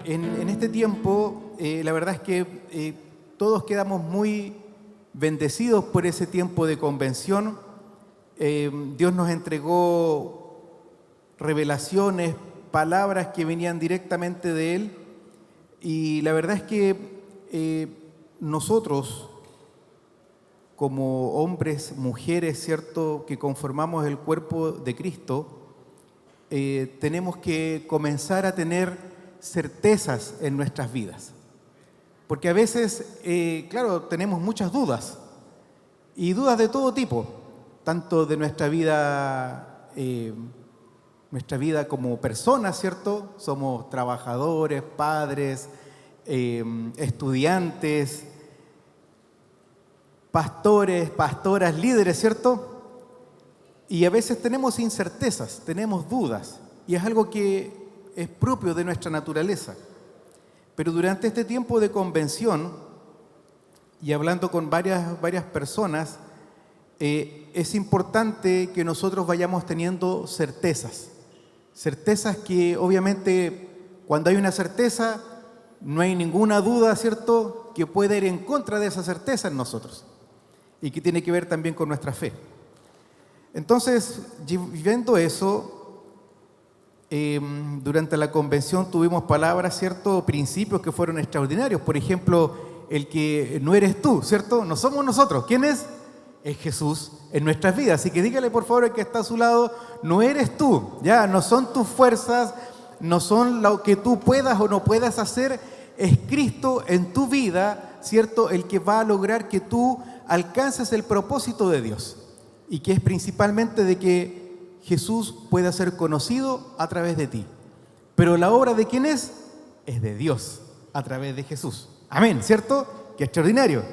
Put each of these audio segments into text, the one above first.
En este tiempo, la verdad es que todos quedamos muy bendecidos por ese tiempo de convención. Dios nos entregó revelaciones, palabras que venían directamente de Él, y la verdad es que nosotros, como hombres, mujeres, ¿cierto?, que conformamos el cuerpo de Cristo, tenemos que comenzar a tener certezas en nuestras vidas. Porque a veces, claro, tenemos muchas dudas, y dudas de todo tipo, tanto de nuestra vida como personas, ¿cierto? Somos trabajadores, padres, estudiantes, pastores, pastoras, líderes, ¿cierto? Y a veces tenemos incertezas, tenemos dudas, y es algo que es propio de nuestra naturaleza. Pero durante este tiempo de convención, y hablando con varias personas, es importante que nosotros vayamos teniendo certezas. Certezas que obviamente cuando hay una certeza, no hay ninguna duda, ¿cierto?, que pueda ir en contra de esa certeza en nosotros, y que tiene que ver también con nuestra fe. Entonces, viendo eso, durante la convención tuvimos palabras, ¿cierto?, principios que fueron extraordinarios. Por ejemplo, el que no eres tú, ¿cierto? No somos nosotros. ¿Quién es? Es Jesús en nuestras vidas. Así que dígale por favor al que está a su lado, no eres tú, ya, no son tus fuerzas, no son lo que tú puedas o no puedas hacer, es Cristo en tu vida, ¿cierto?, el que va a lograr que tú alcances el propósito de Dios, y que es principalmente de que Jesús pueda ser conocido a través de ti. Pero la obra de quién es de Dios a través de Jesús. Amén, ¿cierto? Qué extraordinario.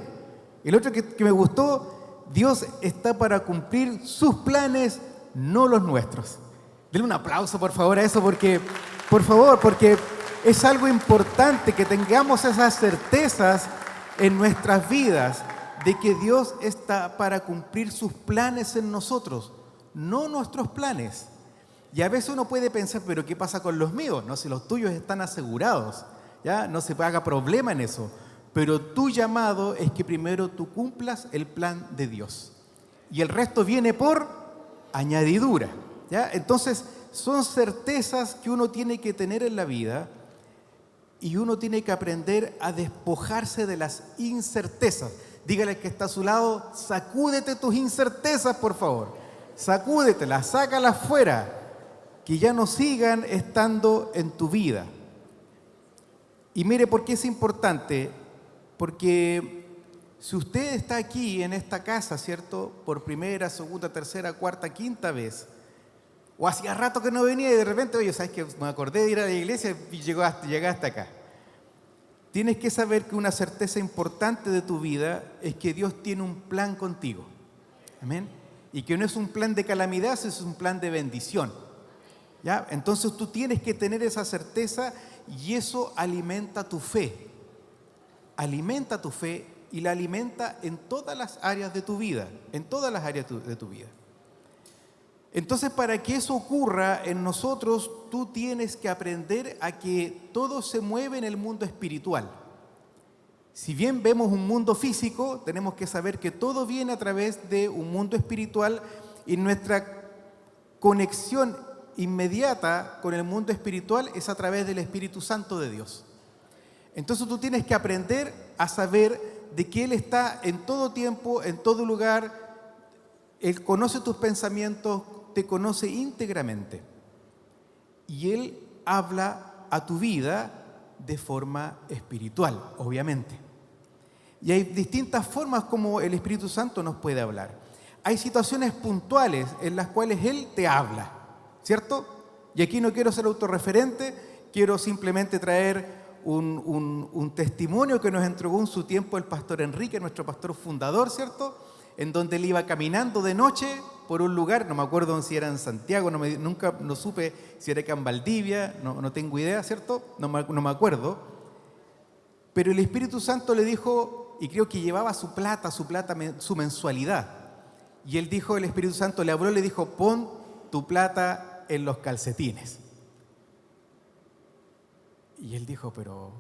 El otro que me gustó, Dios está para cumplir sus planes, no los nuestros. Denle un aplauso por favor a eso, porque es algo importante que tengamos esas certezas en nuestras vidas de que Dios está para cumplir sus planes en nosotros, no nuestros planes. Y a veces uno puede pensar, pero ¿qué pasa con los míos? No, si los tuyos están asegurados, ¿ya? No se haga problema en eso. Pero tu llamado es que primero tú cumplas el plan de Dios. Y el resto viene por añadidura, ¿ya? Entonces, son certezas que uno tiene que tener en la vida, y uno tiene que aprender a despojarse de las incertezas. Dígale al que está a su lado, sacúdete tus incertezas, por favor. Sacúdetelas, sácalas fuera, que ya no sigan estando en tu vida. Y mire por qué es importante, porque si usted está aquí en esta casa, ¿cierto?, por primera, segunda, tercera, cuarta, quinta vez, o hacía rato que no venía y de repente, oye, ¿sabes qué? Me acordé de ir a la iglesia y llegué hasta acá. Tienes que saber que una certeza importante de tu vida es que Dios tiene un plan contigo. Amén. Y que no es un plan de calamidad, es un plan de bendición. ¿Ya? Entonces tú tienes que tener esa certeza, y eso alimenta tu fe. Alimenta tu fe y la alimenta en todas las áreas de tu vida. En todas las áreas de tu vida. Entonces, para que eso ocurra en nosotros, tú tienes que aprender a que todo se mueve en el mundo espiritual. Si bien vemos un mundo físico, tenemos que saber que todo viene a través de un mundo espiritual, y nuestra conexión inmediata con el mundo espiritual es a través del Espíritu Santo de Dios. Entonces tú tienes que aprender a saber de que Él está en todo tiempo, en todo lugar. Él conoce tus pensamientos, te conoce íntegramente, y Él habla a tu vida de forma espiritual, obviamente. Y hay distintas formas como el Espíritu Santo nos puede hablar. Hay situaciones puntuales en las cuales Él te habla, ¿cierto? Y aquí no quiero ser autorreferente, quiero simplemente traer un testimonio que nos entregó en su tiempo el pastor Enrique, nuestro pastor fundador, ¿cierto?, en donde él iba caminando de noche por un lugar, no me acuerdo si era en Santiago, nunca supe si era acá en Valdivia, no tengo idea, ¿cierto? No me acuerdo. Pero el Espíritu Santo le dijo, y creo que llevaba su plata, su mensualidad. Y él dijo, el Espíritu Santo le habló, le dijo, pon tu plata en los calcetines. Y él dijo, pero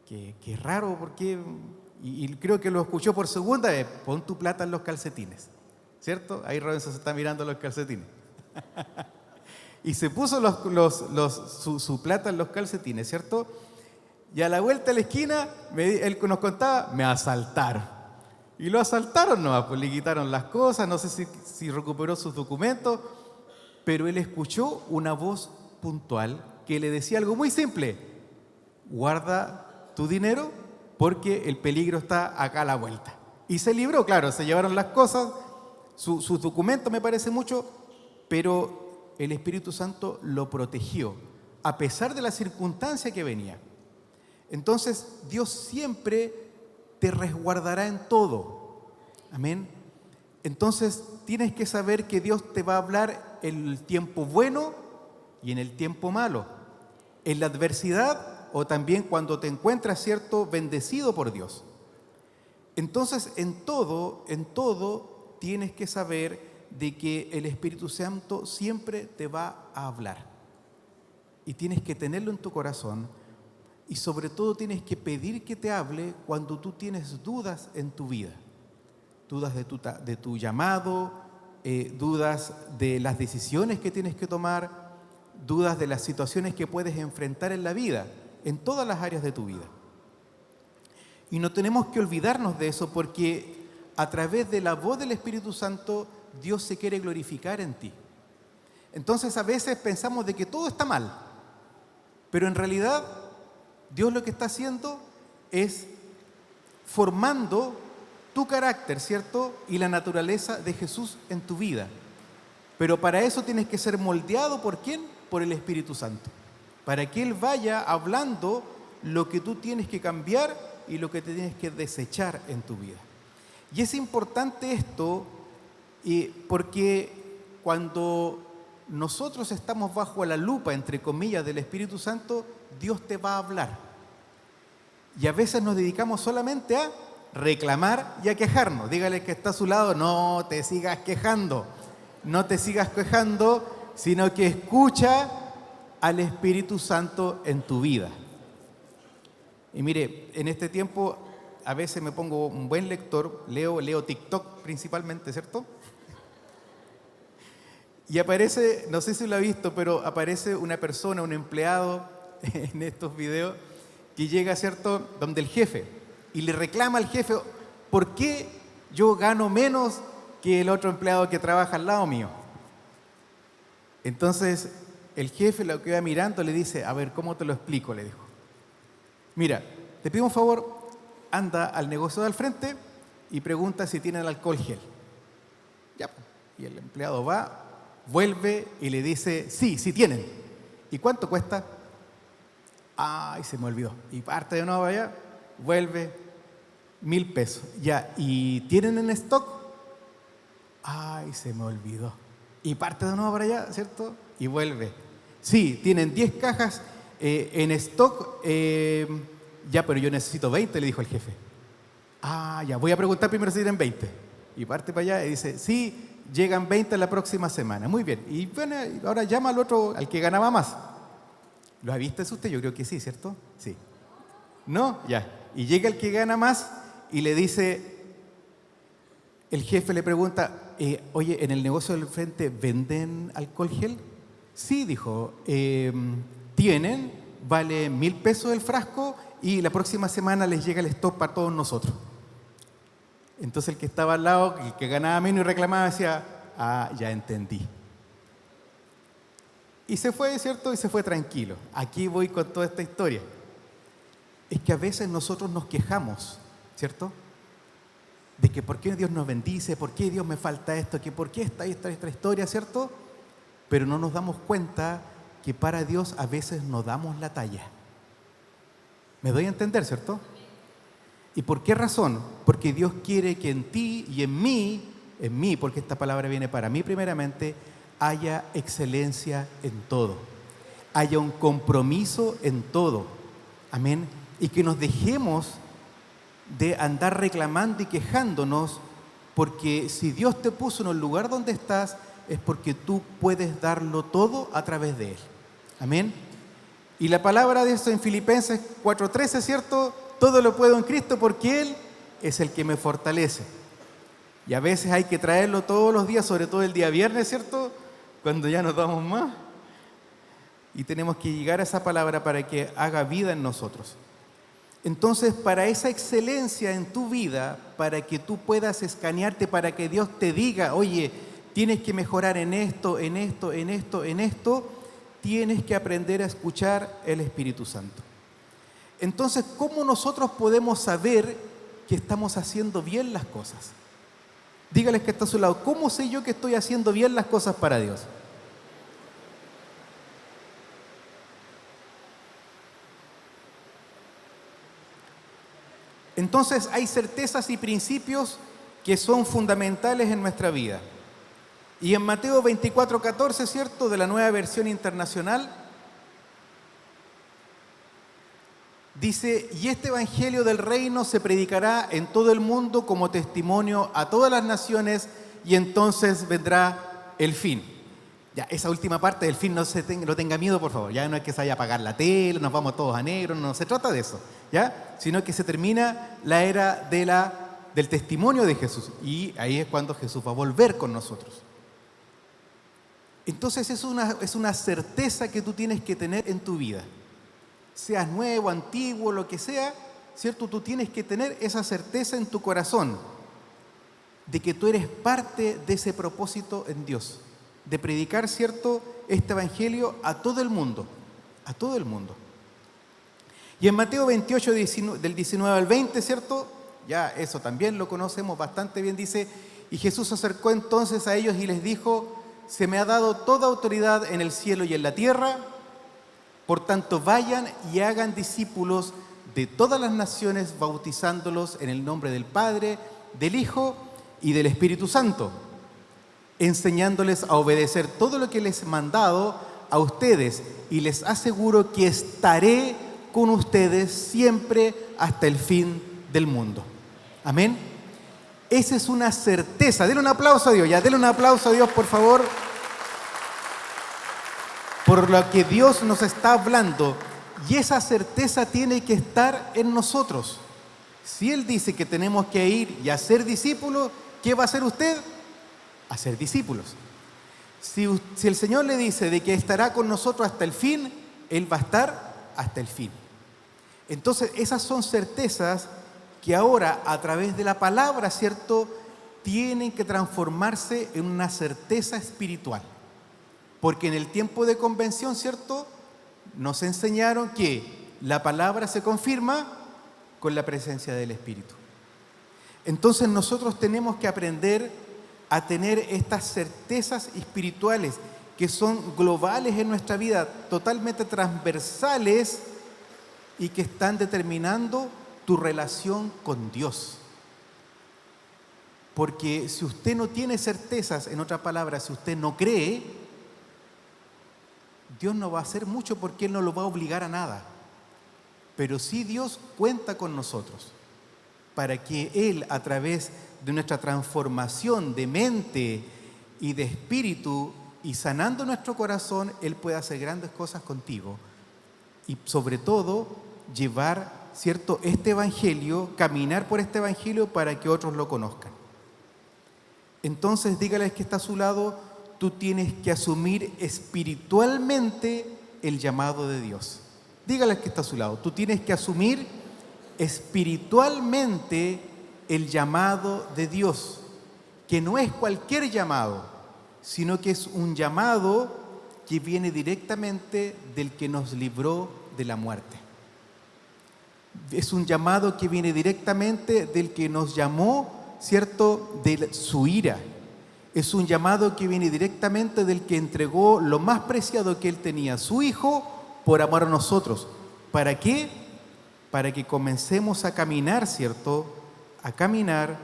qué raro, ¿por qué? Y creo que lo escuchó por segunda vez, pon tu plata en los calcetines, ¿cierto? Ahí Robinson se está mirando los calcetines. Y se puso su plata en los calcetines, ¿cierto? Y a la vuelta de la esquina, él nos contaba, me asaltaron. Y lo asaltaron nomás, pues le quitaron las cosas, no sé si recuperó sus documentos, pero él escuchó una voz puntual que le decía algo muy simple: guarda tu dinero porque el peligro está acá a la vuelta. Y se libró, claro, se llevaron las cosas, sus documentos me parece mucho, pero el Espíritu Santo lo protegió, a pesar de la circunstancia que venía. Entonces, Dios siempre te resguardará en todo. Amén. Entonces, tienes que saber que Dios te va a hablar en el tiempo bueno y en el tiempo malo, en la adversidad o también cuando te encuentras, ¿cierto?, bendecido por Dios. Entonces, en todo tienes que saber de que el Espíritu Santo siempre te va a hablar. Y tienes que tenerlo en tu corazón. Y sobre todo tienes que pedir que te hable cuando tú tienes dudas en tu vida. Dudas de tu llamado, dudas de las decisiones que tienes que tomar, dudas de las situaciones que puedes enfrentar en la vida, en todas las áreas de tu vida. Y no tenemos que olvidarnos de eso, porque a través de la voz del Espíritu Santo Dios se quiere glorificar en ti. Entonces a veces pensamos de que todo está mal, pero en realidad Dios lo que está haciendo es formando tu carácter, ¿cierto? Y la naturaleza de Jesús en tu vida. Pero para eso tienes que ser moldeado, ¿por quién? Por el Espíritu Santo. Para que Él vaya hablando lo que tú tienes que cambiar y lo que te tienes que desechar en tu vida. Y es importante esto porque cuando nosotros estamos bajo la lupa, entre comillas, del Espíritu Santo, Dios te va a hablar. Y a veces nos dedicamos solamente a reclamar y a quejarnos. Dígale que está a su lado, no te sigas quejando, sino que escucha al Espíritu Santo en tu vida. Y mire, en este tiempo a veces me pongo un buen lector, leo TikTok principalmente, ¿cierto? Y aparece, no sé si lo ha visto, pero aparece una persona, un empleado en estos videos que llega, ¿cierto?, donde el jefe y le reclama al jefe, ¿por qué yo gano menos que el otro empleado que trabaja al lado mío? Entonces el jefe lo queda mirando, le dice, a ver, ¿cómo te lo explico?, le dijo. Mira, te pido un favor, anda al negocio de al frente y pregunta si tienen alcohol gel. Ya, y el empleado va, vuelve y le dice, sí tienen. ¿Y cuánto cuesta? Ay, se me olvidó. Y parte de nuevo allá, vuelve, 1,000 pesos. Ya, ¿y tienen en stock? Ay, se me olvidó. Y parte de nuevo para allá, ¿cierto? Y vuelve. Sí, tienen 10 cajas en stock. Ya, pero yo necesito 20, le dijo el jefe. Ah, ya, voy a preguntar primero si tienen 20. Y parte para allá y dice, sí, llegan 20 la próxima semana. Muy bien. Y bueno, ahora llama al otro, al que ganaba más. ¿Lo ha visto eso usted? Yo creo que sí, ¿cierto? Sí. ¿No? Ya. Y llega el que gana más y le dice, el jefe le pregunta, oye, ¿en el negocio del frente venden alcohol gel? Sí, dijo, tienen, vale 1,000 pesos el frasco y la próxima semana les llega el stock para todos nosotros. Entonces el que estaba al lado, el que ganaba menos y reclamaba, decía, ah, ya entendí. Y se fue, ¿cierto? Y se fue tranquilo. Aquí voy con toda esta historia. Es que a veces nosotros nos quejamos, ¿cierto? De que por qué Dios nos bendice, por qué Dios me falta esto, que por qué esta historia, ¿cierto? Pero no nos damos cuenta que para Dios a veces no damos la talla. ¿Me doy a entender, cierto? ¿Y por qué razón? Porque Dios quiere que en ti y en mí, porque esta palabra viene para mí primeramente, haya excelencia en todo, haya un compromiso en todo, amén, y que nos dejemos de andar reclamando y quejándonos, porque si Dios te puso en el lugar donde estás, es porque tú puedes darlo todo a través de Él, amén. Y la palabra de eso en Filipenses 4:13, ¿cierto? Todo lo puedo en Cristo porque Él es el que me fortalece. Y a veces hay que traerlo todos los días, sobre todo el día viernes, ¿cierto? Cuando ya nos damos más. Y tenemos que llegar a esa palabra para que haga vida en nosotros. Entonces, para esa excelencia en tu vida, para que tú puedas escanearte, para que Dios te diga, oye, tienes que mejorar en esto, en esto, en esto, en esto, tienes que aprender a escuchar el Espíritu Santo. Entonces, ¿cómo nosotros podemos saber que estamos haciendo bien las cosas? Dígales que está a su lado, ¿cómo sé yo que estoy haciendo bien las cosas para Dios? Entonces hay certezas y principios que son fundamentales en nuestra vida. Y en Mateo 24:14, ¿cierto?, de la Nueva Versión Internacional, dice, y este evangelio del reino se predicará en todo el mundo como testimonio a todas las naciones y entonces vendrá el fin. Ya, esa última parte del fin no tenga miedo, por favor. Ya no es que se vaya a apagar la tele, nos vamos todos a negro, no se trata de eso, ¿ya? Sino que se termina la era del testimonio de Jesús. Y ahí es cuando Jesús va a volver con nosotros. Entonces es una certeza que tú tienes que tener en tu vida. Seas nuevo, antiguo, lo que sea, ¿cierto? Tú tienes que tener esa certeza en tu corazón de que tú eres parte de ese propósito en Dios. De predicar, ¿cierto?, este evangelio a todo el mundo, a todo el mundo. Y en Mateo 28, del 19 al 20, ¿cierto?, ya eso también lo conocemos bastante bien, dice, y Jesús se acercó entonces a ellos y les dijo, se me ha dado toda autoridad en el cielo y en la tierra, por tanto vayan y hagan discípulos de todas las naciones, bautizándolos en el nombre del Padre, del Hijo y del Espíritu Santo, enseñándoles a obedecer todo lo que les he mandado a ustedes, y les aseguro que estaré con ustedes siempre hasta el fin del mundo. Amén. Esa es una certeza. Denle un aplauso a Dios, ya, denle un aplauso a Dios, por favor, por lo que Dios nos está hablando. Y esa certeza tiene que estar en nosotros. Si Él dice que tenemos que ir y hacer discípulos, ¿qué va a hacer usted? Hacer discípulos. Si el Señor le dice de que estará con nosotros hasta el fin, Él va a estar hasta el fin. Entonces, esas son certezas que ahora, a través de la palabra, ¿cierto?, tienen que transformarse en una certeza espiritual. Porque en el tiempo de convención, ¿cierto?, nos enseñaron que la palabra se confirma con la presencia del Espíritu. Entonces, nosotros tenemos que aprender a tener estas certezas espirituales que son globales en nuestra vida, totalmente transversales y que están determinando tu relación con Dios. Porque si usted no tiene certezas, en otras palabras, si usted no cree, Dios no va a hacer mucho porque Él no lo va a obligar a nada. Pero sí Dios cuenta con nosotros para que Él, a través de nuestra transformación de mente y de espíritu y sanando nuestro corazón, Él puede hacer grandes cosas contigo y sobre todo llevar, ¿cierto?, este evangelio, caminar por este evangelio para que otros lo conozcan. Entonces dígales que está a su lado, tú tienes que asumir espiritualmente el llamado de Dios. Dígales que está a su lado, tú tienes que asumir espiritualmente el llamado de Dios, que no es cualquier llamado, sino que es un llamado que viene directamente del que nos libró de la muerte. Es un llamado que viene directamente del que nos llamó, ¿cierto?, de su ira. Es un llamado que viene directamente del que entregó lo más preciado que Él tenía, su Hijo, por amor a nosotros. ¿Para qué? Para que comencemos a caminar, ¿cierto?, a caminar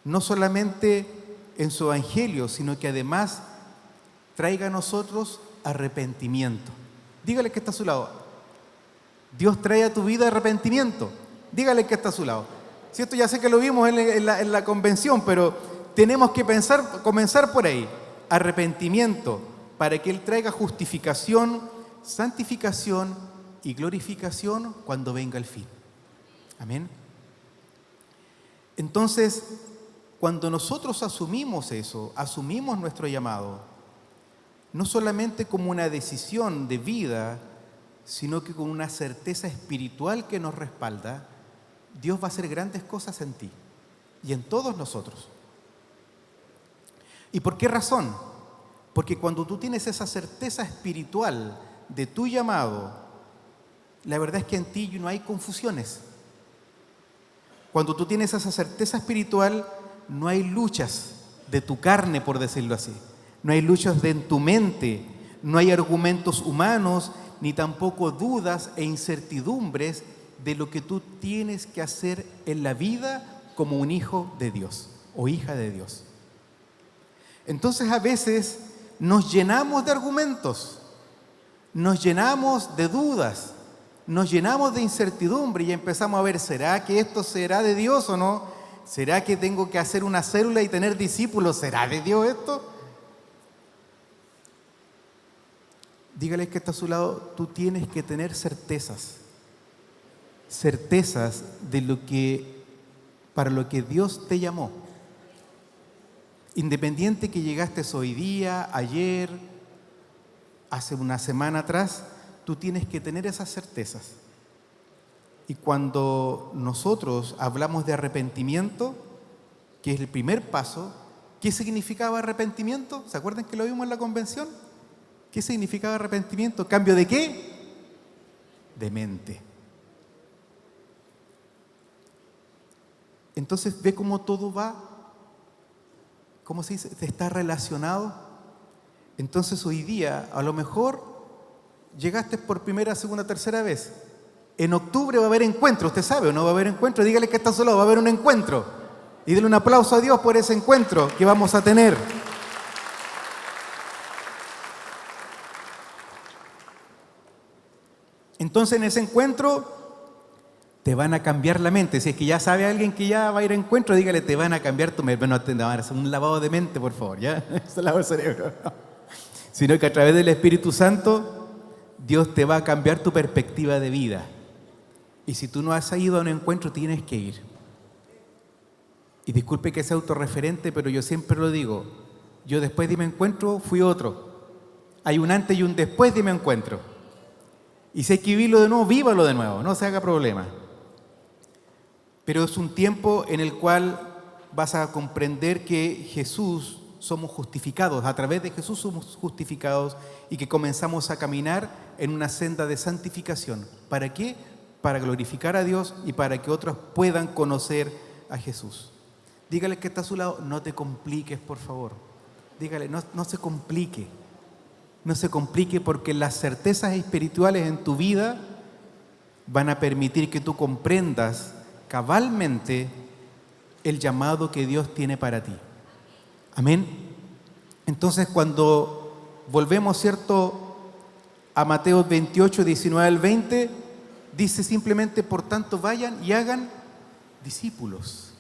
no solamente en su evangelio, sino que además traiga a nosotros arrepentimiento. Dígale que está a su lado. Dios trae a tu vida arrepentimiento. Dígale que está a su lado. ¿Cierto? Ya sé que lo vimos en la convención, pero tenemos que comenzar por ahí. Arrepentimiento, para que Él traiga justificación, santificación y glorificación cuando venga el fin. Amén. Entonces, cuando nosotros asumimos eso, asumimos nuestro llamado, no solamente como una decisión de vida, sino que con una certeza espiritual que nos respalda, Dios va a hacer grandes cosas en ti y en todos nosotros. ¿Y por qué razón? Porque cuando tú tienes esa certeza espiritual de tu llamado, la verdad es que en ti no hay confusiones. Cuando tú tienes esa certeza espiritual, no hay luchas de tu carne, por decirlo así. No hay luchas en tu mente, no hay argumentos humanos, ni tampoco dudas e incertidumbres de lo que tú tienes que hacer en la vida como un hijo de Dios o hija de Dios. Entonces a veces nos llenamos de argumentos, nos llenamos de dudas, nos llenamos de incertidumbre y empezamos a ver, ¿será que esto será de Dios o no? ¿Será que tengo que hacer una célula y tener discípulos? ¿Será de Dios esto? Dígale que está a su lado, tú tienes que tener certezas de lo que, para lo que Dios te llamó. Independiente que llegaste hoy día, ayer, hace una semana atrás, tú tienes que tener esas certezas. Y cuando nosotros hablamos de arrepentimiento, que es el primer paso, ¿qué significaba arrepentimiento? ¿Se acuerdan que lo vimos en la convención? ¿Qué significaba arrepentimiento? ¿Cambio de qué? De mente. Entonces ve cómo todo va, ¿cómo se dice? Está relacionado. Entonces hoy día, a lo mejor, llegaste por primera, segunda, tercera vez. En octubre va a haber encuentro, ¿usted sabe o no va a haber encuentro? Dígale que está solo, va a haber un encuentro. Y denle un aplauso a Dios por ese encuentro que vamos a tener. Entonces en ese encuentro te van a cambiar la mente. Si es que ya sabe alguien que ya va a ir a encuentro, dígale, te van a cambiar tu mente. No te van a hacer un lavado de mente, por favor, ¿ya? Eso lava el cerebro. Sino que a través del Espíritu Santo, Dios te va a cambiar tu perspectiva de vida. Y si tú no has ido a un encuentro, tienes que ir. Y disculpe que sea autorreferente, pero yo siempre lo digo. Yo después de mi encuentro fui otro. Hay un antes y un después de mi encuentro. Y si hay que vivirlo de nuevo, vívalo de nuevo, no se haga problema. Pero es un tiempo en el cual vas a comprender que Jesús somos justificados, a través de Jesús somos justificados y que comenzamos a caminar en una senda de santificación. ¿Para qué? Para glorificar a Dios y para que otros puedan conocer a Jesús. Dígale que está a su lado, no te compliques, por favor. Dígale, no se complique. No se complique porque las certezas espirituales en tu vida van a permitir que tú comprendas cabalmente el llamado que Dios tiene para ti. Amén. Entonces cuando volvemos, ¿cierto?, a Mateo 28, 19 al 20, dice simplemente, por tanto, vayan y hagan discípulos.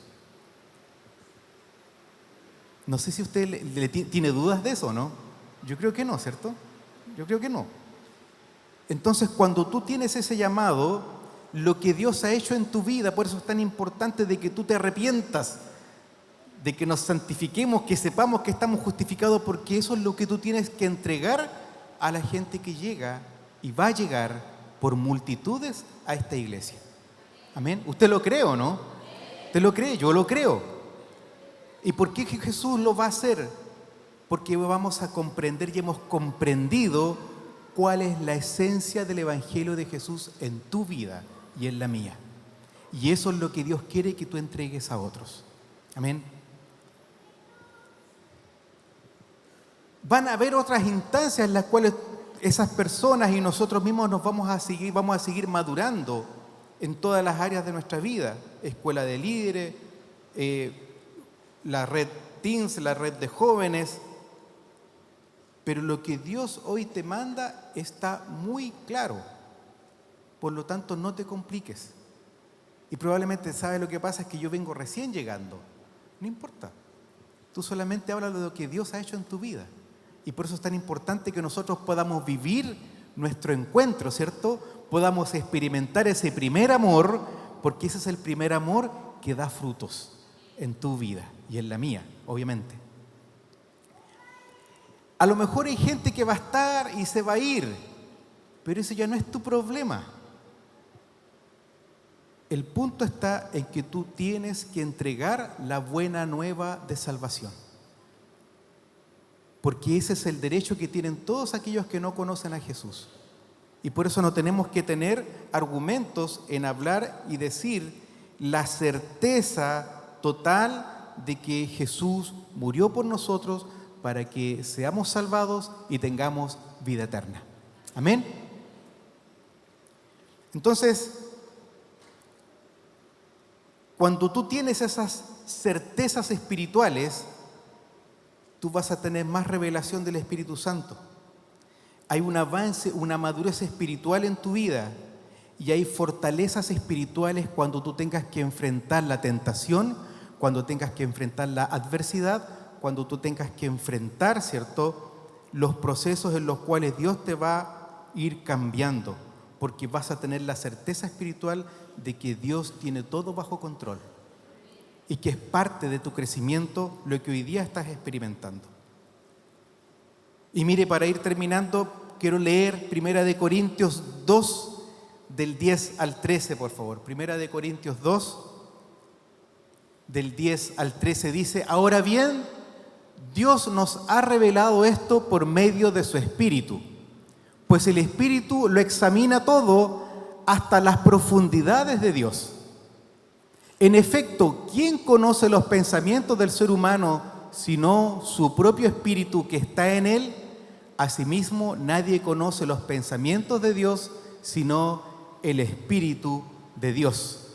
No sé si usted tiene dudas de eso o no. Yo creo que no, ¿cierto? Yo creo que no. Entonces, cuando tú tienes ese llamado, lo que Dios ha hecho en tu vida, por eso es tan importante de que tú te arrepientas, de que nos santifiquemos, que sepamos que estamos justificados, porque eso es lo que tú tienes que entregar a la gente que llega y va a llegar por multitudes a esta iglesia. Amén. ¿Usted lo cree o no? ¿Usted lo cree? Yo lo creo. ¿Y por qué Jesús lo va a hacer? Porque vamos a comprender y hemos comprendido cuál es la esencia del Evangelio de Jesús en tu vida y en la mía. Y eso es lo que Dios quiere que tú entregues a otros. Amén. Van a haber otras instancias en las cuales esas personas y nosotros mismos nos vamos a seguir madurando en todas las áreas de nuestra vida. Escuela de líderes, la red Teens, la red de jóvenes. Pero lo que Dios hoy te manda está muy claro. Por lo tanto, no te compliques. Y probablemente sabes lo que pasa, es que yo vengo recién llegando. No importa. Tú solamente hablas de lo que Dios ha hecho en tu vida. Y por eso es tan importante que nosotros podamos vivir nuestro encuentro, ¿cierto? Podamos experimentar ese primer amor, porque ese es el primer amor que da frutos en tu vida y en la mía, obviamente. A lo mejor hay gente que va a estar y se va a ir, pero ese ya no es tu problema. El punto está en que tú tienes que entregar la buena nueva de salvación. Porque ese es el derecho que tienen todos aquellos que no conocen a Jesús. Y por eso no tenemos que tener argumentos en hablar y decir la certeza total de que Jesús murió por nosotros para que seamos salvados y tengamos vida eterna. Amén. Entonces, cuando tú tienes esas certezas espirituales, tú vas a tener más revelación del Espíritu Santo. Hay un avance, una madurez espiritual en tu vida y hay fortalezas espirituales cuando tú tengas que enfrentar la tentación, cuando tengas que enfrentar la adversidad, cuando tú tengas que enfrentar, ¿cierto?, los procesos en los cuales Dios te va a ir cambiando, porque vas a tener la certeza espiritual de que Dios tiene todo bajo control y que es parte de tu crecimiento lo que hoy día estás experimentando. Y mire, para ir terminando, quiero leer 1 Corintios 2, del 10 al 13, por favor. 1 Corintios 2, del 10 al 13 dice: ahora bien, Dios nos ha revelado esto por medio de su Espíritu, pues el Espíritu lo examina todo hasta las profundidades de Dios. En efecto, ¿quién conoce los pensamientos del ser humano sino su propio espíritu que está en él? Asimismo, nadie conoce los pensamientos de Dios sino el Espíritu de Dios.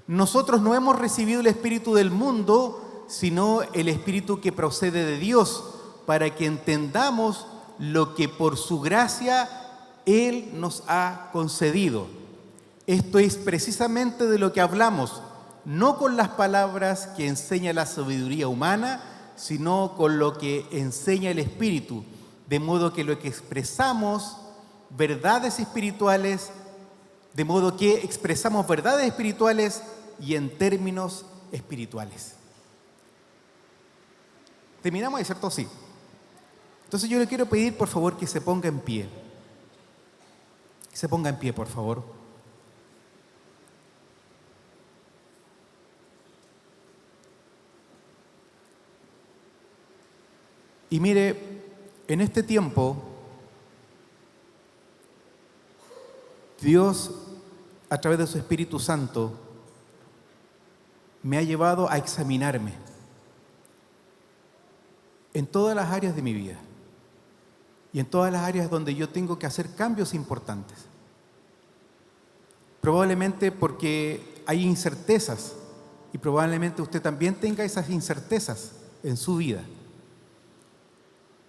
Nosotros no hemos recibido el espíritu del mundo, sino el Espíritu que procede de Dios, para que entendamos lo que por su gracia Él nos ha concedido. Esto es precisamente de lo que hablamos, no con las palabras que enseña la sabiduría humana, sino con lo que enseña el Espíritu, de modo que lo que expresamos, verdades espirituales, de modo que expresamos verdades espirituales y en términos espirituales. ¿Terminamos, cierto? Sí. Entonces yo le quiero pedir, por favor, que se ponga en pie. Que se ponga en pie, por favor. Y mire, en este tiempo, Dios, a través de su Espíritu Santo, me ha llevado a examinarme en todas las áreas de mi vida y en todas las áreas donde yo tengo que hacer cambios importantes. Probablemente porque hay incertezas y probablemente usted también tenga esas incertezas en su vida.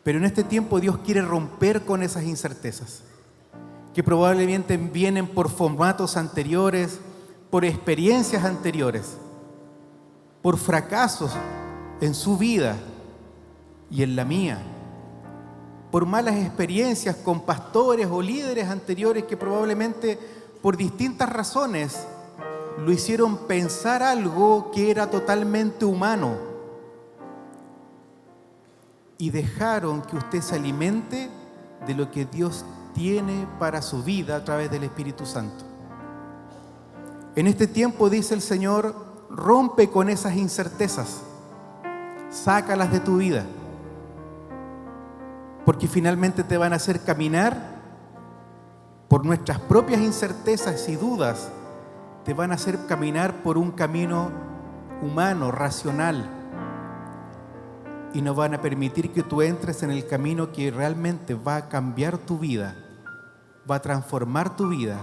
Pero en este tiempo Dios quiere romper con esas incertezas, que probablemente vienen por formatos anteriores, por experiencias anteriores, por fracasos en su vida y en la mía, por malas experiencias con pastores o líderes anteriores que probablemente por distintas razones lo hicieron pensar algo que era totalmente humano y dejaron que usted se alimente de lo que Dios tiene para su vida a través del Espíritu Santo. En este tiempo, dice el Señor, rompe con esas incertezas, sácalas de tu vida, porque finalmente te van a hacer caminar por nuestras propias incertezas y dudas, te van a hacer caminar por un camino humano, racional, y no van a permitir que tú entres en el camino que realmente va a cambiar tu vida, va a transformar tu vida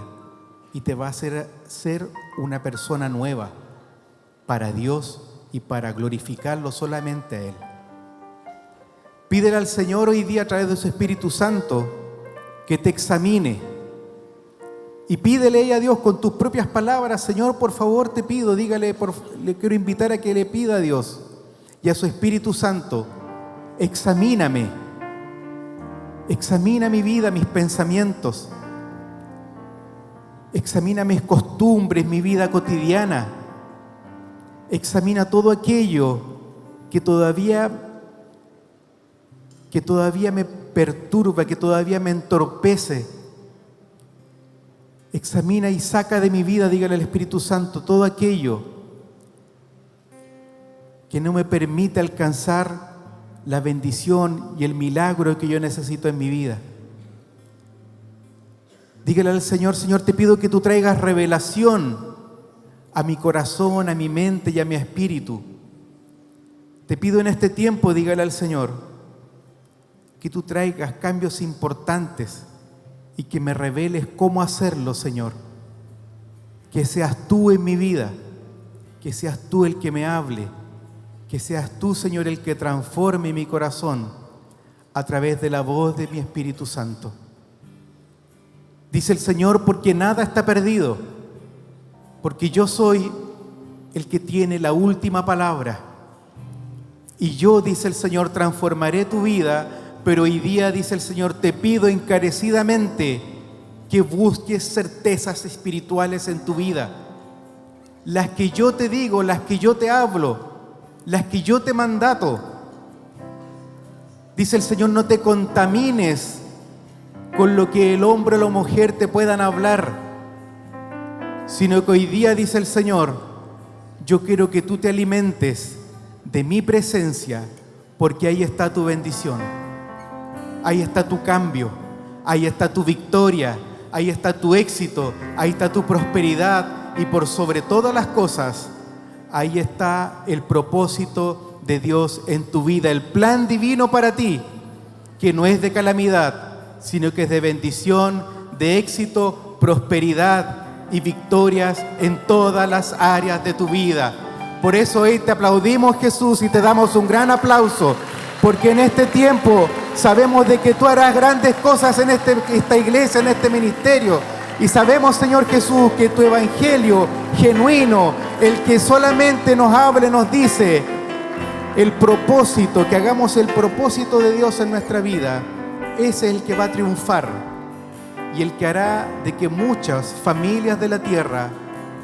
y te va a hacer ser una persona nueva para Dios y para glorificarlo solamente a Él. Pídele al Señor hoy día a través de su Espíritu Santo que te examine y pídele a Dios con tus propias palabras: Señor, por favor te pido, dígale, le quiero invitar a que le pida a Dios y a su Espíritu Santo: examíname, Examina mi vida, mis pensamientos. Examina mis costumbres, mi vida cotidiana. Examina todo aquello que todavía me perturba, que todavía me entorpece. Examina y saca de mi vida, dígale al Espíritu Santo, todo aquello que no me permite alcanzar la bendición y el milagro que yo necesito en mi vida. Dígale al Señor, Señor, te pido que tú traigas revelación a mi corazón, a mi mente y a mi espíritu. Te pido en este tiempo, dígale al Señor, que tú traigas cambios importantes y que me reveles cómo hacerlo, Señor. Que seas tú en mi vida, que seas tú el que me hable, que seas tú, Señor, el que transforme mi corazón a través de la voz de mi Espíritu Santo. Dice el Señor, porque nada está perdido, porque yo soy el que tiene la última palabra. Y yo, dice el Señor, transformaré tu vida, pero hoy día, dice el Señor, te pido encarecidamente que busques certezas espirituales en tu vida. Las que yo te digo, las que yo te hablo, las que yo te mandato. Dice el Señor, no te contamines con lo que el hombre o la mujer te puedan hablar, sino que hoy día, dice el Señor, yo quiero que tú te alimentes de mi presencia, porque ahí está tu bendición, ahí está tu cambio, ahí está tu victoria, ahí está tu éxito, ahí está tu prosperidad y por sobre todas las cosas, ahí está el propósito de Dios en tu vida, el plan divino para ti, que no es de calamidad, sino que es de bendición, de éxito, prosperidad y victorias en todas las áreas de tu vida. Por eso hoy te aplaudimos, Jesús, y te damos un gran aplauso, porque en este tiempo sabemos de que tú harás grandes cosas en esta iglesia, en este ministerio. Y sabemos, Señor Jesús, que tu evangelio genuino, el que solamente nos hable, nos dice el propósito, que hagamos el propósito de Dios en nuestra vida, ese es el que va a triunfar y el que hará de que muchas familias de la tierra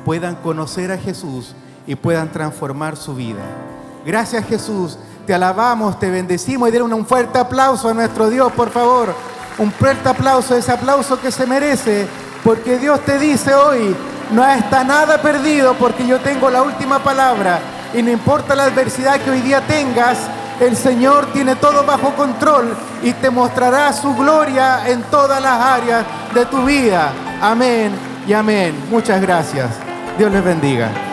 puedan conocer a Jesús y puedan transformar su vida. Gracias, Jesús, te alabamos, te bendecimos, y denle un fuerte aplauso a nuestro Dios, por favor. Un fuerte aplauso, ese aplauso que se merece, porque Dios te dice hoy, no está nada perdido, porque yo tengo la última palabra, y no importa la adversidad que hoy día tengas, el Señor tiene todo bajo control y te mostrará su gloria en todas las áreas de tu vida. Amén y amén. Muchas gracias. Dios les bendiga.